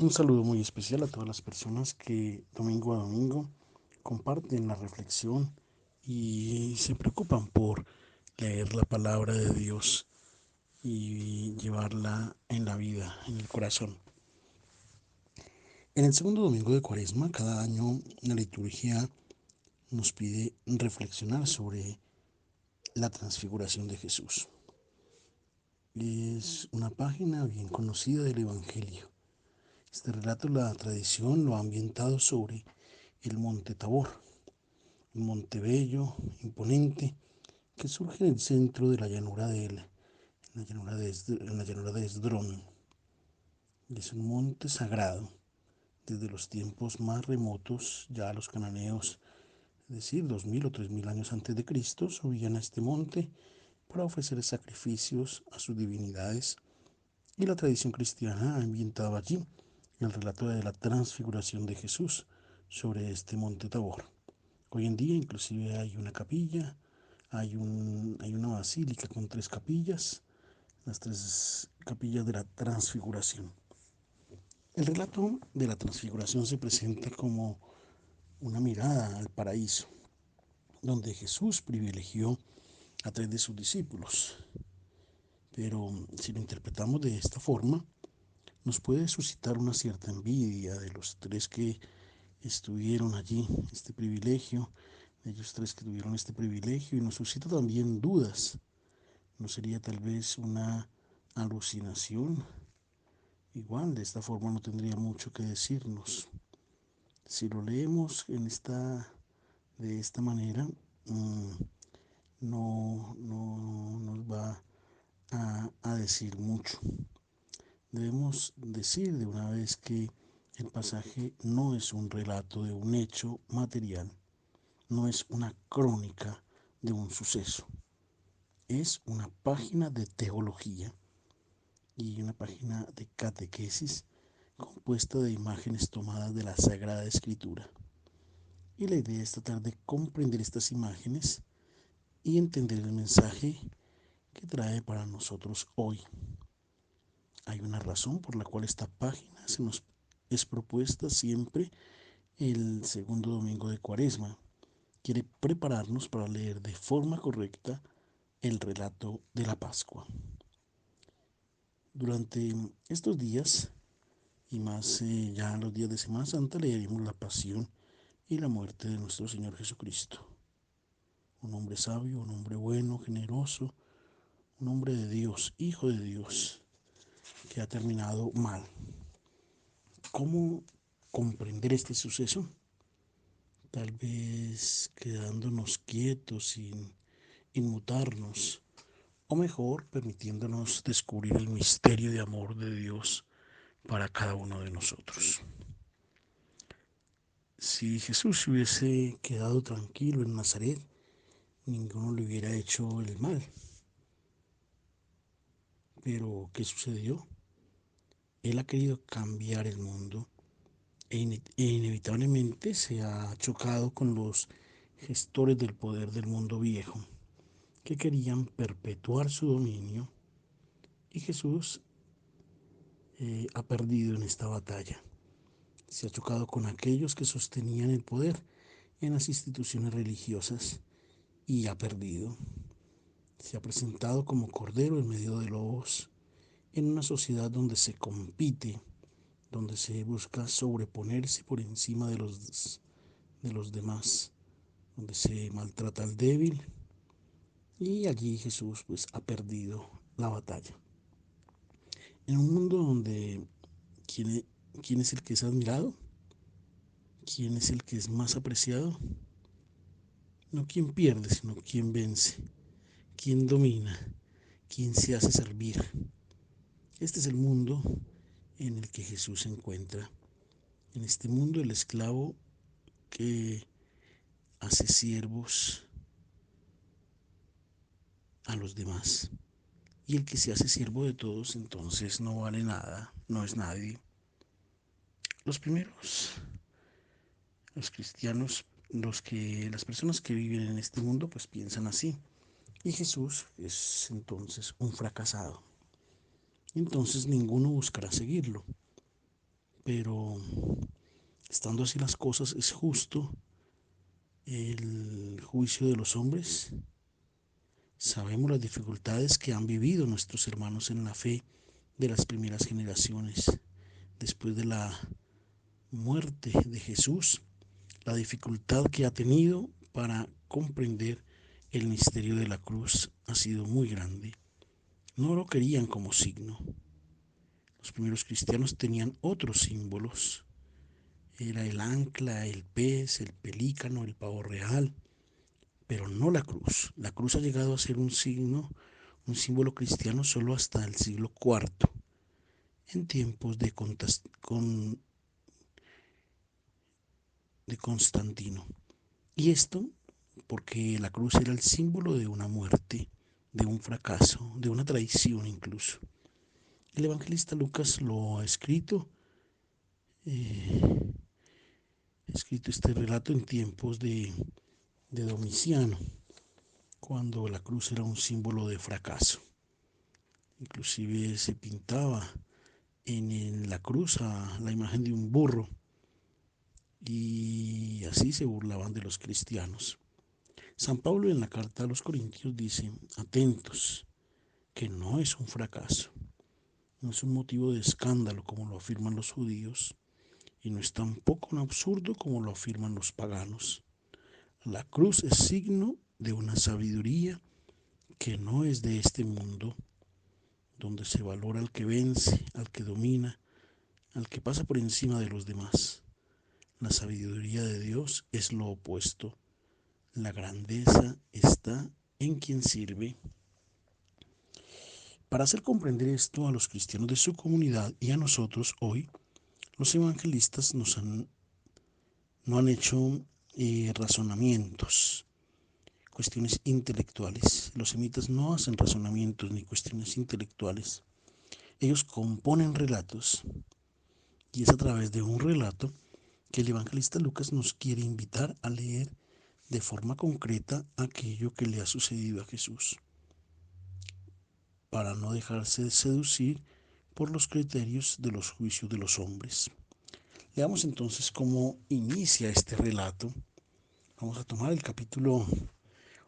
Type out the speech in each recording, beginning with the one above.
Un saludo muy especial a todas las personas que domingo a domingo comparten la reflexión y se preocupan por leer la palabra de Dios y llevarla en la vida, en el corazón. En el segundo domingo de Cuaresma, cada año la liturgia nos pide reflexionar sobre la transfiguración de Jesús. Es una página bien conocida del Evangelio. Este relato, la tradición lo ha ambientado sobre el monte Tabor, un monte bello, imponente, que surge en el centro de la llanura en la llanura de Esdrón. Es un monte sagrado. Desde los tiempos más remotos, ya los cananeos, es decir, 2000 o 3000 años antes de Cristo, subían a este monte para ofrecer sacrificios a sus divinidades, y la tradición cristiana ha ambientado allí el relato de la transfiguración de Jesús sobre este monte Tabor. Hoy en día inclusive hay una capilla, hay una basílica con tres capillas, las tres capillas de la transfiguración. El relato de la transfiguración se presenta como una mirada al paraíso, donde Jesús privilegió a tres de sus discípulos. Pero si lo interpretamos de esta forma, nos puede suscitar una cierta envidia de los tres que estuvieron allí, este privilegio, de ellos tres que tuvieron este privilegio, y nos suscita también dudas. ¿No sería tal vez una alucinación? Igual, de esta forma no tendría mucho que decirnos. Si lo leemos de esta manera, no nos va a decir mucho. Debemos decir de una vez que el pasaje no es un relato de un hecho material, no es una crónica de un suceso, es una página de teología y una página de catequesis compuesta de imágenes tomadas de la Sagrada Escritura. Y la idea es tratar de comprender estas imágenes y entender el mensaje que trae para nosotros hoy. Hay una razón por la cual esta página se nos es propuesta siempre el segundo domingo de Cuaresma. Quiere prepararnos para leer de forma correcta el relato de la Pascua. Durante estos días y más ya los días de Semana Santa leeremos la pasión y la muerte de nuestro Señor Jesucristo. Un hombre sabio, un hombre bueno, generoso, un hombre de Dios, hijo de Dios, que ha terminado mal. ¿Cómo comprender este suceso? Tal vez quedándonos quietos sin inmutarnos, o mejor, permitiéndonos descubrir el misterio de amor de Dios para cada uno de nosotros. Si Jesús se hubiese quedado tranquilo en Nazaret, ninguno le hubiera hecho el mal. Pero, ¿qué sucedió? Él ha querido cambiar el mundo e inevitablemente se ha chocado con los gestores del poder del mundo viejo, que querían perpetuar su dominio, y Jesús ha perdido en esta batalla. Se ha chocado con aquellos que sostenían el poder en las instituciones religiosas y ha perdido. Se ha presentado como cordero en medio de lobos, en una sociedad donde se compite, donde se busca sobreponerse por encima de los demás, donde se maltrata al débil, y allí Jesús pues ha perdido la batalla. En un mundo donde ¿quién, quién es el que es admirado? ¿Quién es el que es más apreciado? No quien pierde, sino quien vence, quien domina, quien se hace servir. Este es el mundo en el que Jesús se encuentra. En este mundo el esclavo que hace siervos a los demás. Y el que se hace siervo de todos, entonces no vale nada, no es nadie. Los primeros, los cristianos, las personas que viven en este mundo, pues piensan así. Y Jesús es entonces un fracasado. Entonces ninguno buscará seguirlo. Pero estando así las cosas, ¿es justo el juicio de los hombres? Sabemos las dificultades que han vivido nuestros hermanos en la fe de las primeras generaciones. Después de la muerte de Jesús, la dificultad que ha tenido para comprender el misterio de la cruz ha sido muy grande. No lo querían como signo. Los primeros cristianos tenían otros símbolos. Era el ancla, el pez, el pelícano, el pavo real, pero no la cruz. La cruz ha llegado a ser un signo, un símbolo cristiano solo hasta el siglo IV, en tiempos de Constantino. Y esto porque la cruz era el símbolo de una muerte, de un fracaso, de una traición incluso. El evangelista Lucas lo ha escrito este relato en tiempos de Domiciano, cuando la cruz era un símbolo de fracaso. Inclusive se pintaba en la cruz a la imagen de un burro y así se burlaban de los cristianos. San Pablo en la carta a los Corintios dice, atentos, que no es un fracaso, no es un motivo de escándalo como lo afirman los judíos y no es tampoco un absurdo como lo afirman los paganos. La cruz es signo de una sabiduría que no es de este mundo, donde se valora al que vence, al que domina, al que pasa por encima de los demás. La sabiduría de Dios es lo opuesto. La grandeza está en quien sirve. Para hacer comprender esto a los cristianos de su comunidad y a nosotros hoy, los evangelistas no han hecho razonamientos, cuestiones intelectuales. Los semitas no hacen razonamientos ni cuestiones intelectuales. Ellos componen relatos y es a través de un relato que el evangelista Lucas nos quiere invitar a leer de forma concreta aquello que le ha sucedido a Jesús, para no dejarse seducir por los criterios de los juicios de los hombres. Veamos entonces cómo inicia este relato.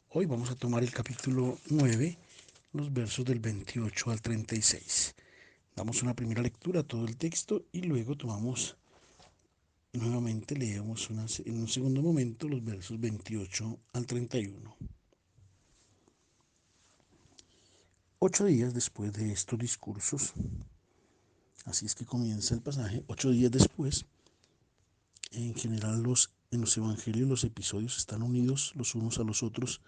Hoy vamos a tomar el capítulo 9, los versos del 28 al 36. Damos una primera lectura a todo el texto y luego leemos en un segundo momento los versos 28 al 31. 8 días después de estos discursos, así es que comienza el pasaje, 8 días después, en general en los evangelios los episodios están unidos los unos a los otros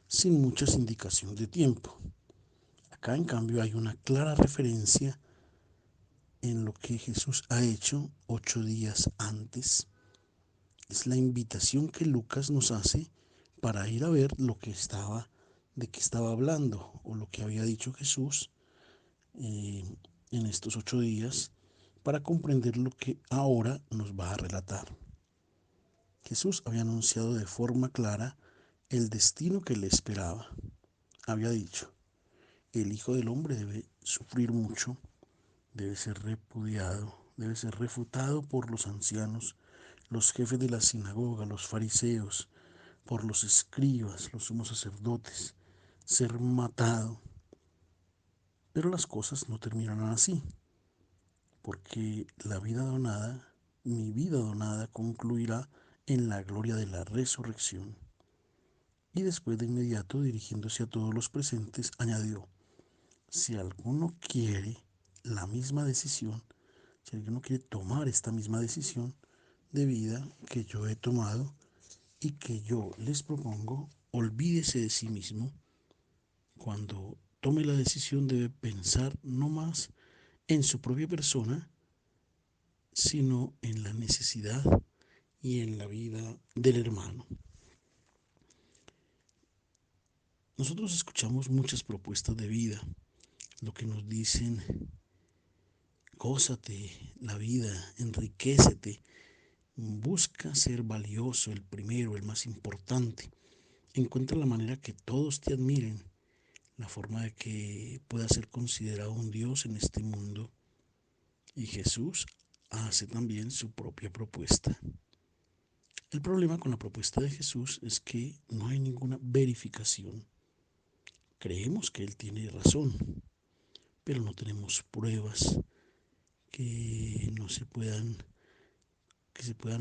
sin muchas indicaciones de tiempo. Acá en cambio hay una clara referencia en lo que Jesús ha hecho 8 días antes. Es la invitación que Lucas nos hace para ir a ver de qué estaba hablando o lo que había dicho Jesús eh, en estos 8 días para comprender lo que ahora nos va a relatar. Jesús había anunciado de forma clara el destino que le esperaba. Había dicho, el Hijo del Hombre debe sufrir mucho, debe ser repudiado, debe ser refutado por los ancianos, los jefes de la sinagoga, los fariseos, por los escribas, los sumos sacerdotes, ser matado. Pero las cosas no terminarán así, porque mi vida donada, concluirá en la gloria de la resurrección. Y después de inmediato, dirigiéndose a todos los presentes, añadió, si alguno quiere la misma decisión, si alguno quiere tomar esta misma decisión de vida que yo he tomado y que yo les propongo, olvídese de sí mismo. Cuando tome la decisión debe pensar no más en su propia persona, sino en la necesidad y en la vida del hermano. Nosotros escuchamos muchas propuestas de vida, lo que nos dicen, gózate la vida, enriquécete, busca ser valioso, el primero, el más importante, encuentra la manera que todos te admiren, la forma de que puedas ser considerado un Dios en este mundo. Y Jesús hace también su propia propuesta. El problema con la propuesta de Jesús es que no hay ninguna verificación. Creemos que Él tiene razón, pero no tenemos pruebas que se puedan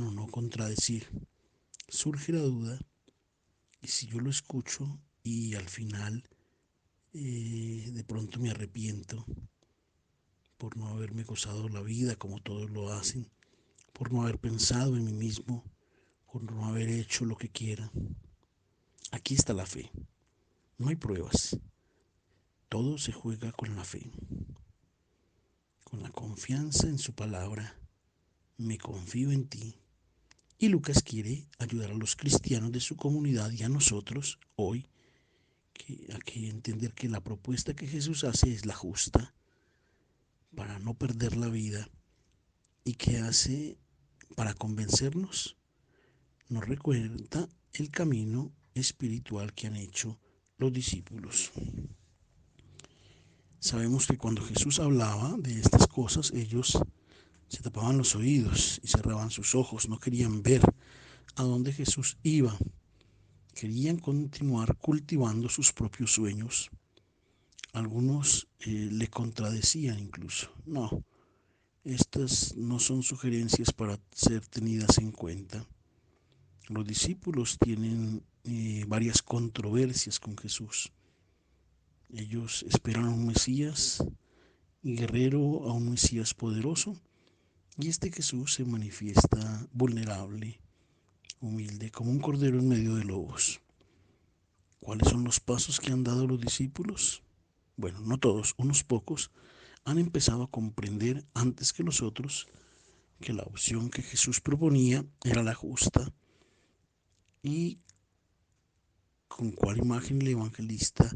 o no contradecir. Surge la duda, y si yo lo escucho y al final de pronto me arrepiento por no haberme gozado la vida como todos lo hacen, por no haber pensado en mí mismo, por no haber hecho lo que quiera. Aquí está la fe. No hay pruebas. Todo se juega con la fe, con la confianza en su palabra. Me confío en ti. Y Lucas quiere ayudar a los cristianos de su comunidad y a nosotros hoy a que entender que la propuesta que Jesús hace es la justa para no perder la vida y que hace para convencernos. Nos recuerda el camino espiritual que han hecho los discípulos. Sabemos que cuando Jesús hablaba de estas cosas, ellos se tapaban los oídos y cerraban sus ojos, no querían ver a dónde Jesús iba, querían continuar cultivando sus propios sueños. Algunos le contradecían incluso. No, estas no son sugerencias para ser tenidas en cuenta. Los discípulos tienen varias controversias con Jesús. Ellos esperan a un Mesías guerrero, a un Mesías poderoso, y este Jesús se manifiesta vulnerable, humilde, como un cordero en medio de lobos. ¿Cuáles son los pasos que han dado los discípulos? Bueno, no todos, unos pocos han empezado a comprender antes que los otros que la opción que Jesús proponía era la justa. ¿Y con cuál imagen el evangelista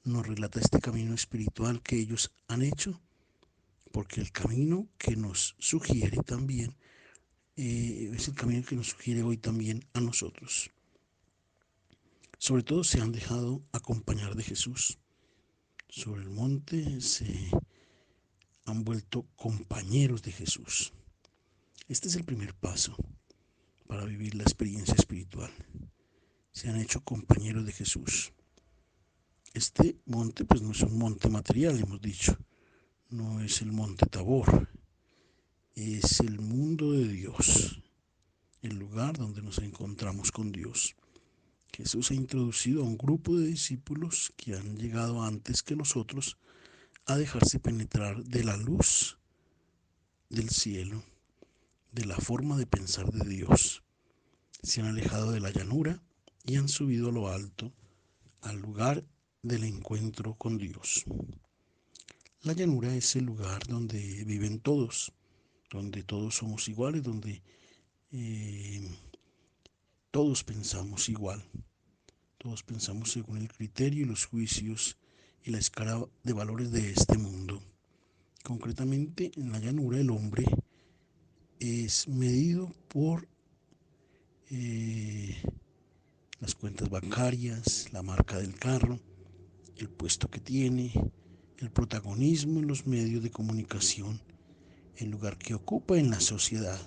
nos relata este camino espiritual que ellos han hecho? Porque el camino que nos sugiere también es el camino que nos sugiere hoy también a nosotros. Sobre todo se han dejado acompañar de Jesús. Sobre el monte se han vuelto compañeros de Jesús. Este es el primer paso para vivir la experiencia espiritual. Se han hecho compañeros de Jesús. Este monte pues no es un monte material, hemos dicho. No es el monte Tabor. Es el mundo de Dios. El lugar donde nos encontramos con Dios. Jesús ha introducido a un grupo de discípulos que han llegado antes que los otros a dejarse penetrar de la luz del cielo, de la forma de pensar de Dios. Se han alejado de la llanura y han subido a lo alto, al lugar del encuentro con Dios. La llanura es el lugar donde viven todos, donde todos somos iguales, donde todos pensamos igual. Todos pensamos según el criterio y los juicios y la escala de valores de este mundo. Concretamente, en la llanura el hombre es medido por las cuentas bancarias, la marca del carro, el puesto que tiene, el protagonismo en los medios de comunicación, el lugar que ocupa en la sociedad.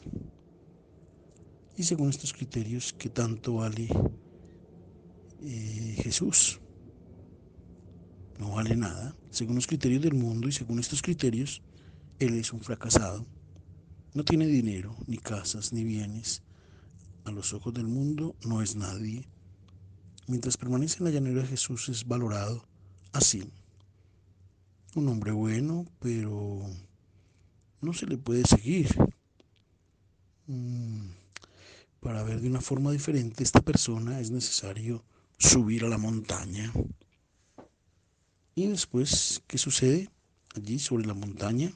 Y según estos criterios, ¿qué tanto vale Jesús? No vale nada. Según los criterios del mundo y según estos criterios, Él es un fracasado. No tiene dinero, ni casas, ni bienes. A los ojos del mundo no es nadie. Mientras permanece en la llanura de Jesús es valorado así. Un hombre bueno, pero no se le puede seguir. Para ver de una forma diferente esta persona es necesario subir a la montaña. Y después, ¿qué sucede? Allí sobre la montaña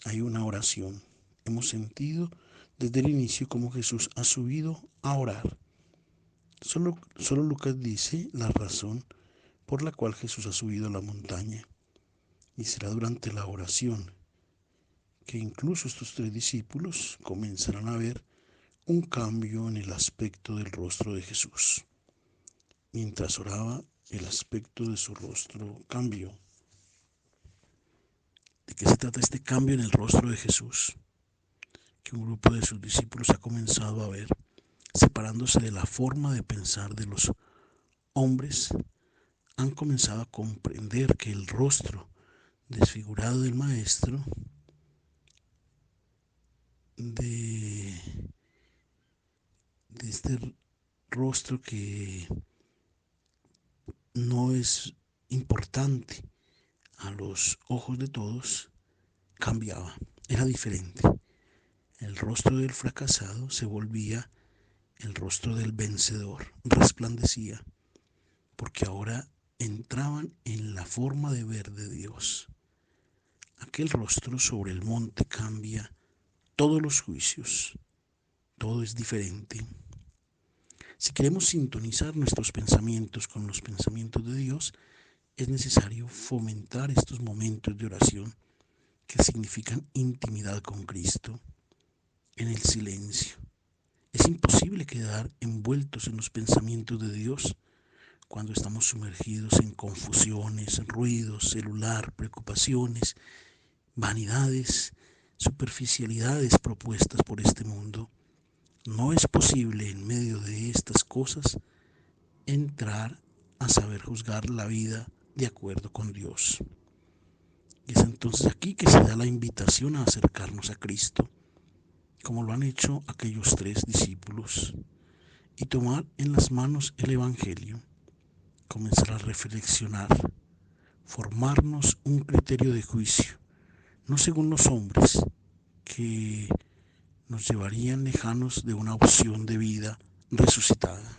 hay una oración. Hemos sentido desde el inicio cómo Jesús ha subido a orar. Solo Lucas dice la razón por la cual Jesús ha subido a la montaña. Y será durante la oración que incluso estos tres discípulos comenzarán a ver un cambio en el aspecto del rostro de Jesús. Mientras oraba, el aspecto de su rostro cambió. ¿De qué se trata este cambio en el rostro de Jesús? que un grupo de sus discípulos ha comenzado a ver, separándose de la forma de pensar de los hombres, han comenzado a comprender que el rostro desfigurado del Maestro, de, de este rostro que no es importante a los ojos de todos, cambiaba, era diferente. El rostro del fracasado se volvía el rostro del vencedor, resplandecía, porque ahora entraban en la forma de ver de Dios. Aquel rostro sobre el monte cambia todos los juicios, todo es diferente. Si queremos sintonizar nuestros pensamientos con los pensamientos de Dios, es necesario fomentar estos momentos de oración que significan intimidad con Cristo en el silencio. Es imposible quedar envueltos en los pensamientos de Dios cuando estamos sumergidos en confusiones, ruidos, celular, preocupaciones, vanidades, superficialidades propuestas por este mundo. No es posible en medio de estas cosas entrar a saber juzgar la vida de acuerdo con Dios. Y es entonces aquí que se da la invitación a acercarnos a Cristo, como lo han hecho aquellos 3 discípulos, y tomar en las manos el Evangelio, comenzar a reflexionar, formarnos un criterio de juicio, no según los hombres, que nos llevarían lejanos de una opción de vida resucitada.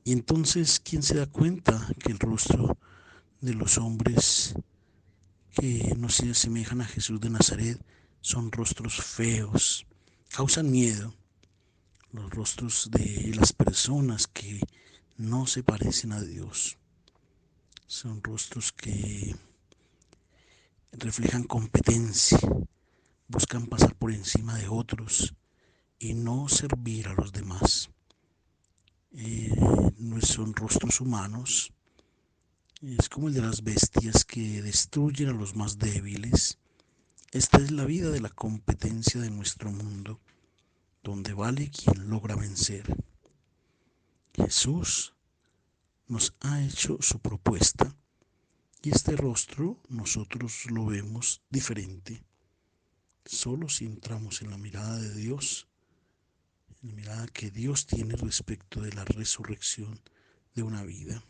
Y entonces, ¿quién se da cuenta que el rostro de los hombres que no se asemejan a Jesús de Nazaret son rostros feos, causan miedo? Los rostros de las personas que no se parecen a Dios son rostros que reflejan competencia, buscan pasar por encima de otros y no servir a los demás. No son rostros humanos, es como el de las bestias que destruyen a los más débiles. Esta es la vida de la competencia de nuestro mundo, donde vale quien logra vencer. Jesús nos ha hecho su propuesta y este rostro nosotros lo vemos diferente. Solo si entramos en la mirada de Dios, en la mirada que Dios tiene respecto de la resurrección de una vida.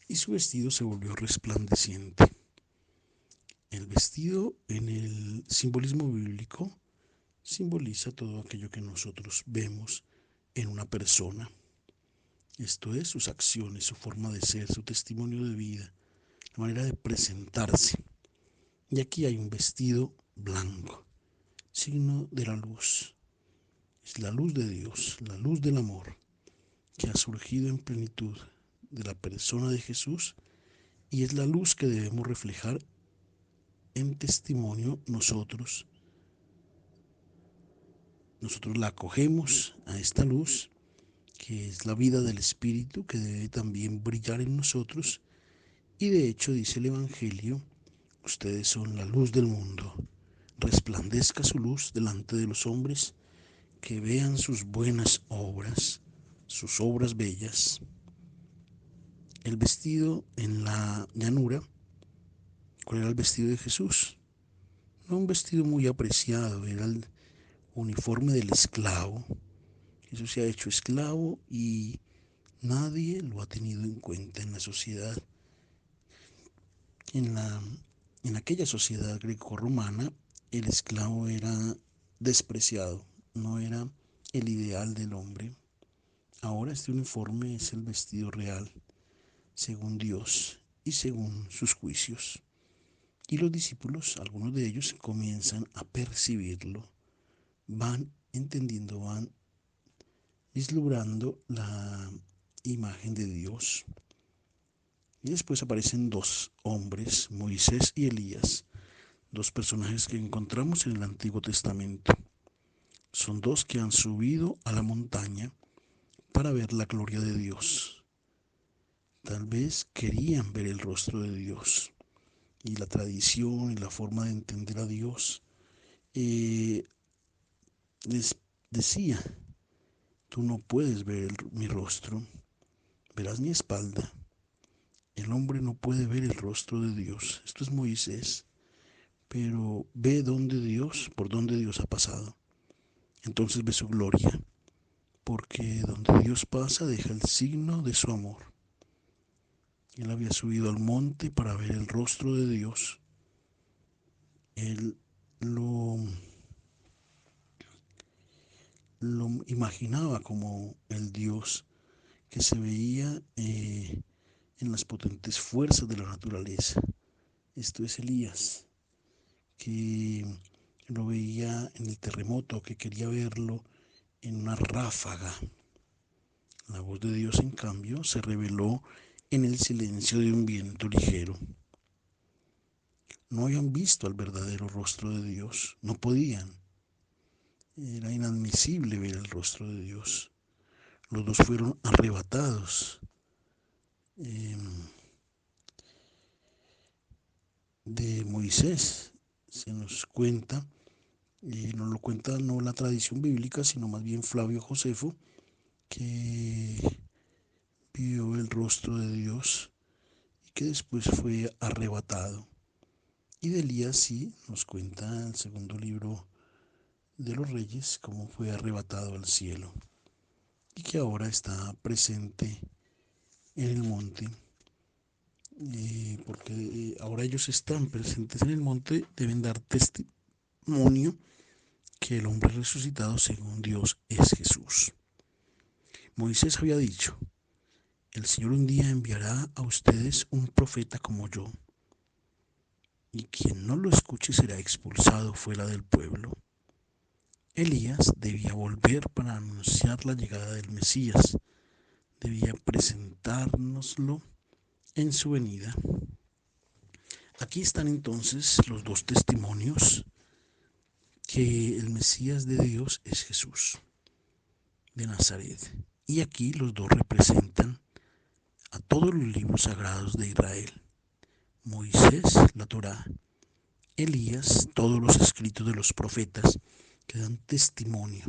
Y su vestido se volvió resplandeciente. El vestido en el simbolismo bíblico simboliza todo aquello que nosotros vemos en una persona. Esto es, sus acciones, su forma de ser, su testimonio de vida, la manera de presentarse. Y aquí hay un vestido blanco, signo de la luz. Es la luz de Dios, la luz del amor, que ha surgido en plenitud de la persona de Jesús y es la luz que debemos reflejar en testimonio nosotros. Nosotros la acogemos a esta luz, que es la vida del Espíritu, que debe también brillar en nosotros. Y de hecho dice el Evangelio, ustedes son la luz del mundo. Resplandezca su luz delante de los hombres, que vean sus buenas obras, sus obras bellas. El vestido en la llanura, ¿cuál era el vestido de Jesús? No un vestido muy apreciado, era el uniforme del esclavo. Jesús se ha hecho esclavo y nadie lo ha tenido en cuenta en la sociedad. En aquella sociedad grecorromana, el esclavo era despreciado, no era el ideal del hombre. Ahora este uniforme es el vestido real, según Dios y según sus juicios. Y los discípulos, algunos de ellos, comienzan a percibirlo, van entendiendo, van vislumbrando la imagen de Dios. Y después aparecen 2 hombres, Moisés y Elías, 2 personajes que encontramos en el Antiguo Testamento. Son 2 que han subido a la montaña para ver la gloria de Dios. Tal vez querían ver el rostro de Dios y la tradición y la forma de entender a Dios eh, les decía, tú no puedes ver mi rostro, verás mi espalda. El hombre no puede ver el rostro de Dios. Esto es Moisés, pero ve por dónde Dios ha pasado. Entonces ve su gloria, porque donde Dios pasa deja el signo de su amor. Él había subido al monte para ver el rostro de Dios. Él lo, lo imaginaba como el Dios que se veía en las potentes fuerzas de la naturaleza. Esto es Elías, que lo veía en el terremoto, que quería verlo en una ráfaga. La voz de Dios, en cambio, se reveló en el silencio de un viento ligero. No habían visto al verdadero rostro de Dios, no podían. Era inadmisible ver el rostro de Dios. Los dos fueron arrebatados eh, de Moisés. Se nos cuenta, y nos lo cuenta no la tradición bíblica, sino más bien Flavio Josefo, que vio el rostro de Dios y que después fue arrebatado. Y de Elías sí nos cuenta el segundo libro de los Reyes cómo fue arrebatado al cielo y que ahora está presente en el monte, porque ahora ellos están presentes en el monte, deben dar testimonio que el hombre resucitado según Dios es Jesús. Moisés había dicho, el Señor un día enviará a ustedes un profeta como yo, y quien no lo escuche será expulsado fuera del pueblo. Elías debía volver para anunciar la llegada del Mesías, debía presentárnoslo en su venida. Aquí están entonces los dos testimonios que el Mesías de Dios es Jesús de Nazaret. Y aquí los dos representan a todos los libros sagrados de Israel. Moisés, la Torá, Elías, todos los escritos de los profetas que dan testimonio.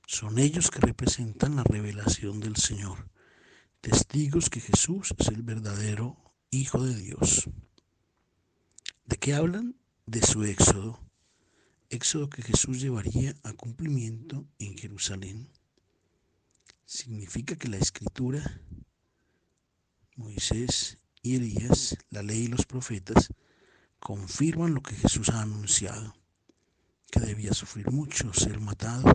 Son ellos que representan la revelación del Señor, testigos que Jesús es el verdadero Hijo de Dios. ¿De qué hablan? De su éxodo, éxodo que Jesús llevaría a cumplimiento en Jerusalén. Significa que la Escritura, Moisés y Elías, la ley y los profetas, confirman lo que Jesús ha anunciado, que debía sufrir mucho, ser matado.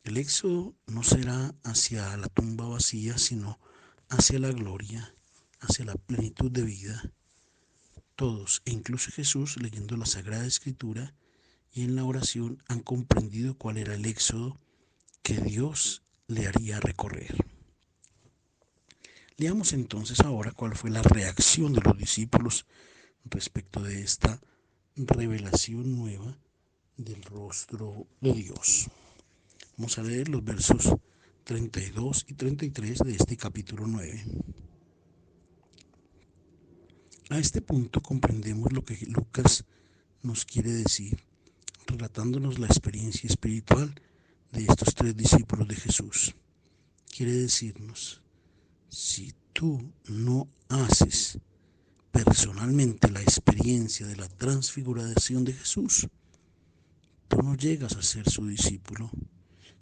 El éxodo no será hacia la tumba vacía, sino hacia la gloria, hacia la plenitud de vida. Todos, e incluso Jesús, leyendo la Sagrada Escritura y en la oración, han comprendido cuál era el éxodo que Dios le haría recorrer. Leamos entonces ahora cuál fue la reacción de los discípulos respecto de esta revelación nueva del rostro de Dios. Vamos a leer los versos 32 y 33 de este capítulo 9. A este punto comprendemos lo que Lucas nos quiere decir, relatándonos la experiencia espiritual de estos tres discípulos de Jesús. Quiere decirnos, si tú no haces personalmente la experiencia de la transfiguración de Jesús, tú no llegas a ser su discípulo.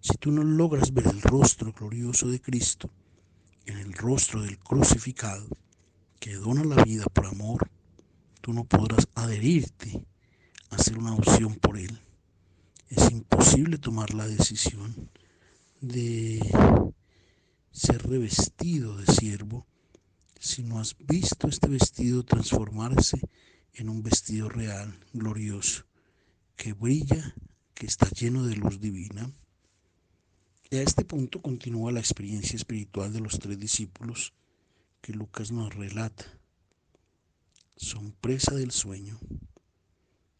Si tú no logras ver el rostro glorioso de Cristo en el rostro del crucificado que dona la vida por amor, tú no podrás adherirte a hacer una opción por Él. Es imposible tomar la decisión de ser revestido de siervo si no has visto este vestido transformarse en un vestido real, glorioso, que brilla, que está lleno de luz divina. Y a este punto continúa la experiencia espiritual de los tres discípulos que Lucas nos relata. Son presa del sueño.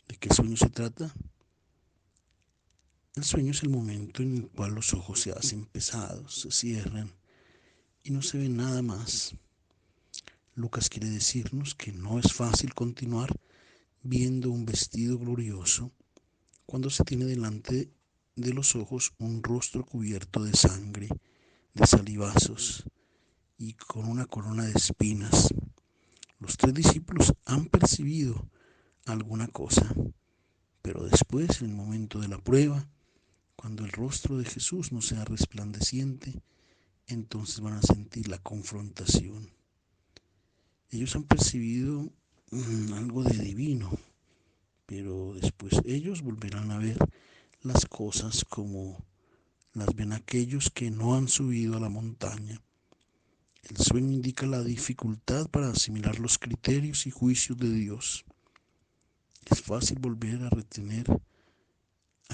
¿De qué sueño se trata? El sueño es el momento en el cual los ojos se hacen pesados, se cierran y no se ve nada más. Lucas quiere decirnos que no es fácil continuar viendo un vestido glorioso cuando se tiene delante de los ojos un rostro cubierto de sangre, de salivazos y con una corona de espinas. Los tres discípulos han percibido alguna cosa, pero después, en el momento de la prueba, cuando el rostro de Jesús no sea resplandeciente, entonces van a sentir la confrontación. Ellos han percibido algo de divino, pero después ellos volverán a ver las cosas como las ven aquellos que no han subido a la montaña. El sueño indica la dificultad para asimilar los criterios y juicios de Dios. Es fácil volver a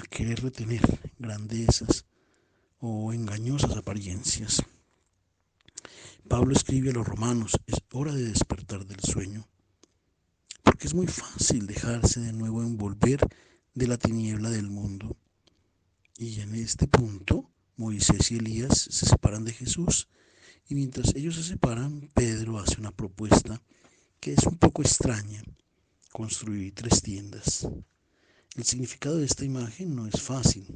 querer retener grandezas o engañosas apariencias. Pablo escribe a los romanos: es hora de despertar del sueño, porque es muy fácil dejarse de nuevo envolver de la tiniebla del mundo. Y en este punto, Moisés y Elías se separan de Jesús, y mientras ellos se separan, Pedro hace una propuesta que es un poco extraña: construir 3 tiendas. El significado de esta imagen no es fácil,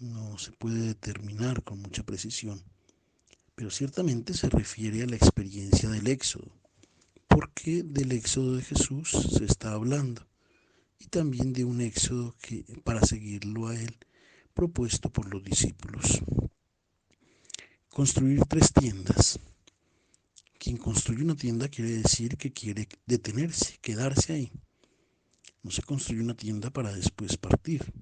no se puede determinar con mucha precisión, pero ciertamente se refiere a la experiencia del Éxodo, porque del Éxodo de Jesús se está hablando, y también de un Éxodo que, para seguirlo a él, propuesto por los discípulos. Construir 3 tiendas. Quien construye una tienda quiere decir que quiere detenerse, quedarse ahí. No se construye una tienda para después partir.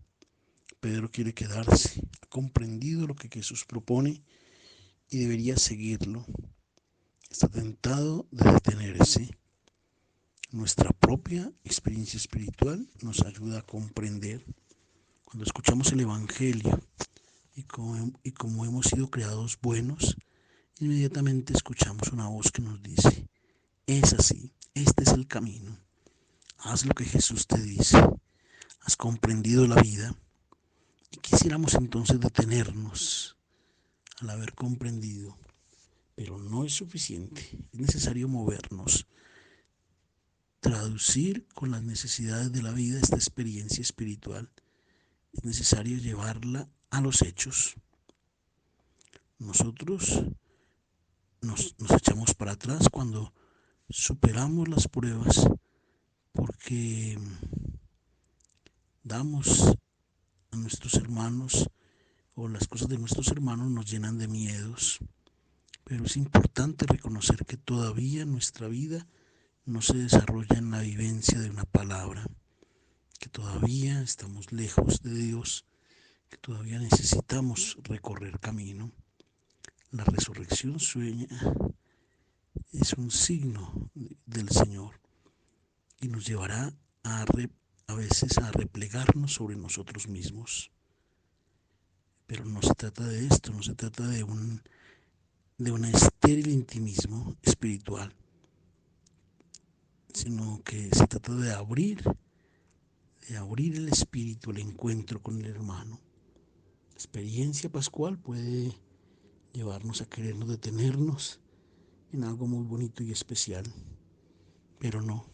Pedro quiere quedarse, ha comprendido lo que Jesús propone y debería seguirlo. Está tentado de detenerse. Nuestra propia experiencia espiritual nos ayuda a comprender. Cuando escuchamos el Evangelio y como hemos sido creados buenos, inmediatamente escuchamos una voz que nos dice: es así, este es el camino, haz lo que Jesús te dice, has comprendido la vida. Y quisiéramos entonces detenernos al haber comprendido, pero no es suficiente, es necesario movernos, traducir con las necesidades de la vida esta experiencia espiritual. Es necesario llevarla a los hechos. Nosotros nos echamos para atrás cuando superamos las pruebas porque damos a nuestros hermanos, o las cosas de nuestros hermanos nos llenan de miedos. Pero es importante reconocer que todavía nuestra vida no se desarrolla en la vivencia de una palabra, que todavía estamos lejos de Dios, que todavía necesitamos recorrer camino. La resurrección sueña es un signo del Señor y nos llevará a veces a replegarnos sobre nosotros mismos. Pero no se trata de esto, no se trata de un estéril intimismo espiritual, sino que se trata de abrir el espíritu, el encuentro con el hermano. La experiencia pascual puede llevarnos a querernos detenernos en algo muy bonito y especial, pero no,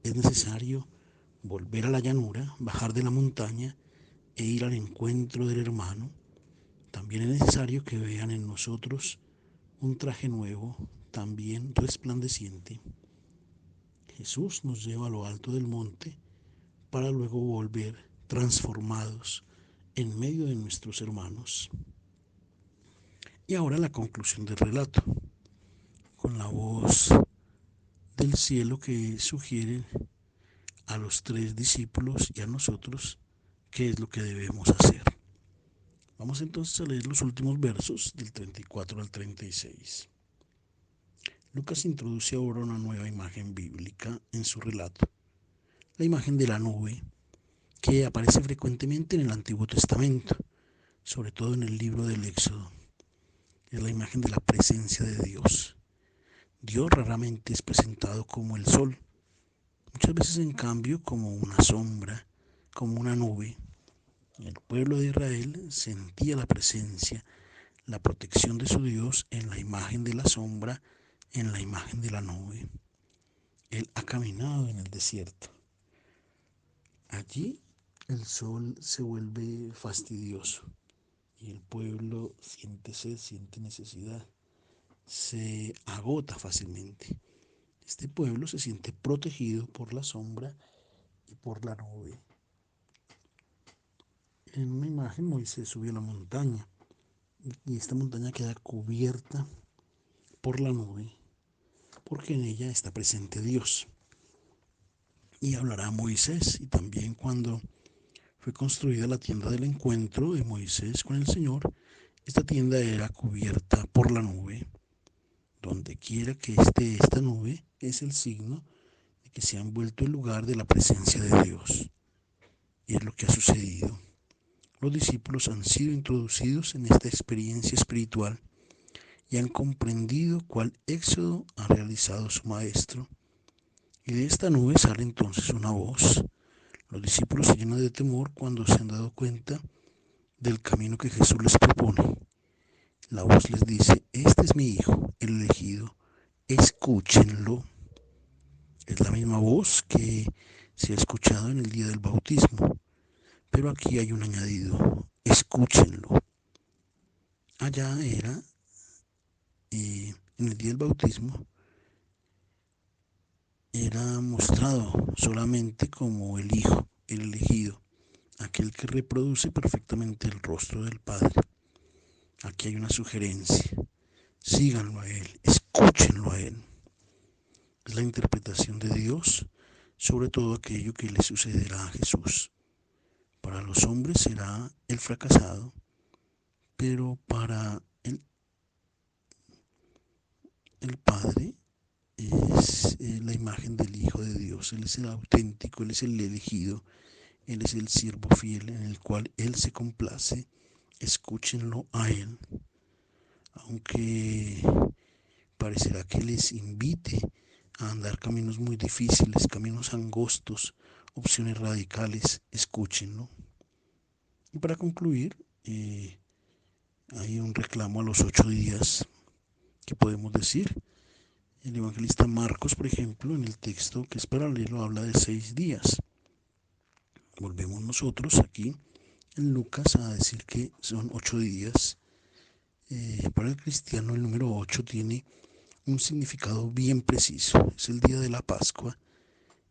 es necesario volver a la llanura, bajar de la montaña e ir al encuentro del hermano. También es necesario que vean en nosotros un traje nuevo, también resplandeciente. Jesús nos lleva a lo alto del monte para luego volver transformados en medio de nuestros hermanos. Y ahora la conclusión del relato, con la voz del cielo que sugiere a los 3 discípulos y a nosotros qué es lo que debemos hacer. Vamos entonces a leer los últimos versos del 34 al 36. Lucas introduce ahora una nueva imagen bíblica en su relato, la imagen de la nube, que aparece frecuentemente en el Antiguo Testamento, sobre todo en el libro del Éxodo. Es la imagen de la presencia de Dios. Dios raramente es presentado como el sol, muchas veces en cambio como una sombra, como una nube. El pueblo de Israel sentía la presencia, la protección de su Dios en la imagen de la sombra, en la imagen de la nube. Él ha caminado en el desierto. Allí el sol se vuelve fastidioso y el pueblo siente sed, siente necesidad, se agota fácilmente. Este pueblo se siente protegido por la sombra y por la nube. En una imagen Moisés subió a la montaña y esta montaña queda cubierta por la nube porque en ella está presente Dios. Y hablará a Moisés, y también cuando fue construida la tienda del encuentro de Moisés con el Señor, esta tienda era cubierta por la nube. Donde quiera que esté esta nube es el signo de que se ha envuelto el lugar de la presencia de Dios. Y es lo que ha sucedido. Los discípulos han sido introducidos en esta experiencia espiritual y han comprendido cuál éxodo ha realizado su maestro. Y de esta nube sale entonces una voz. Los discípulos se llenan de temor cuando se han dado cuenta del camino que Jesús les propone. La voz les dice: este es mi Hijo, el elegido, escúchenlo. Es la misma voz que se ha escuchado en el día del bautismo, pero aquí hay un añadido: escúchenlo. Allá era, en el día del bautismo, era mostrado solamente como el Hijo, el elegido, aquel que reproduce perfectamente el rostro del Padre. Aquí hay una sugerencia: síganlo a Él, escúchenlo a Él. Es la interpretación de Dios sobre todo aquello que le sucederá a Jesús. Para los hombres será el fracasado, pero para el Padre es la imagen del Hijo de Dios. Él es el auténtico, Él es el elegido, Él es el siervo fiel en el cual Él se complace. Escúchenlo a Él. Aunque parecerá que les invite a andar caminos muy difíciles, caminos angostos, opciones radicales, escúchenlo. Y para concluir, hay un reclamo a los 8 días. ¿Qué podemos decir? El evangelista Marcos, por ejemplo, en el texto que es paralelo, habla de 6 días. Volvemos nosotros aquí en Lucas a decir que son 8 días. Para el cristiano el número 8 tiene un significado bien preciso. Es el día de la Pascua,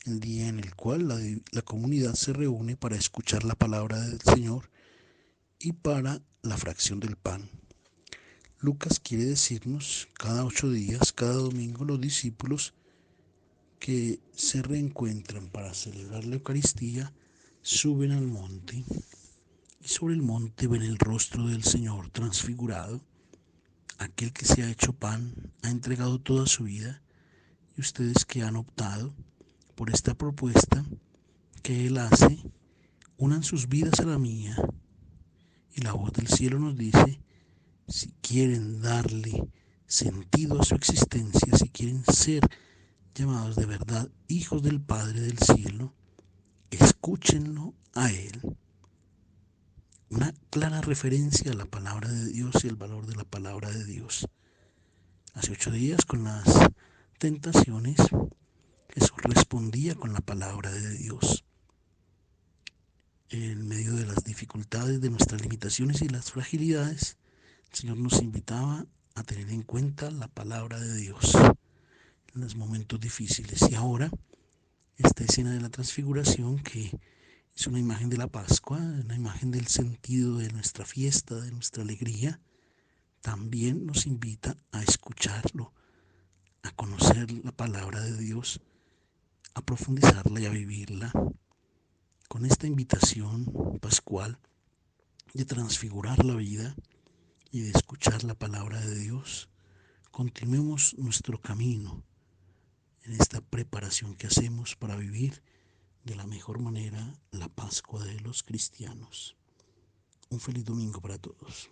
el día en el cual la comunidad se reúne para escuchar la palabra del Señor y para la fracción del pan. Lucas quiere decirnos: cada 8 días, cada domingo, los discípulos que se reencuentran para celebrar la Eucaristía suben al monte y sobre el monte ven el rostro del Señor transfigurado. Aquel que se ha hecho pan ha entregado toda su vida, y ustedes que han optado por esta propuesta que Él hace, unan sus vidas a la mía. Y la voz del cielo nos dice: si quieren darle sentido a su existencia, si quieren ser llamados de verdad hijos del Padre del cielo, escúchenlo a Él. Una clara referencia a la palabra de Dios y el valor de la palabra de Dios. Hace 8 días, con las tentaciones, Jesús respondía con la palabra de Dios. En medio de las dificultades, de nuestras limitaciones y las fragilidades, el Señor nos invitaba a tener en cuenta la palabra de Dios en los momentos difíciles. Y ahora, esta escena de la transfiguración, que es una imagen de la Pascua, una imagen del sentido de nuestra fiesta, de nuestra alegría, también nos invita a escucharlo, a conocer la palabra de Dios, a profundizarla y a vivirla. Con esta invitación pascual de transfigurar la vida y de escuchar la palabra de Dios, continuemos nuestro camino en esta preparación que hacemos para vivir de la mejor manera la Pascua de los cristianos. Un feliz domingo para todos.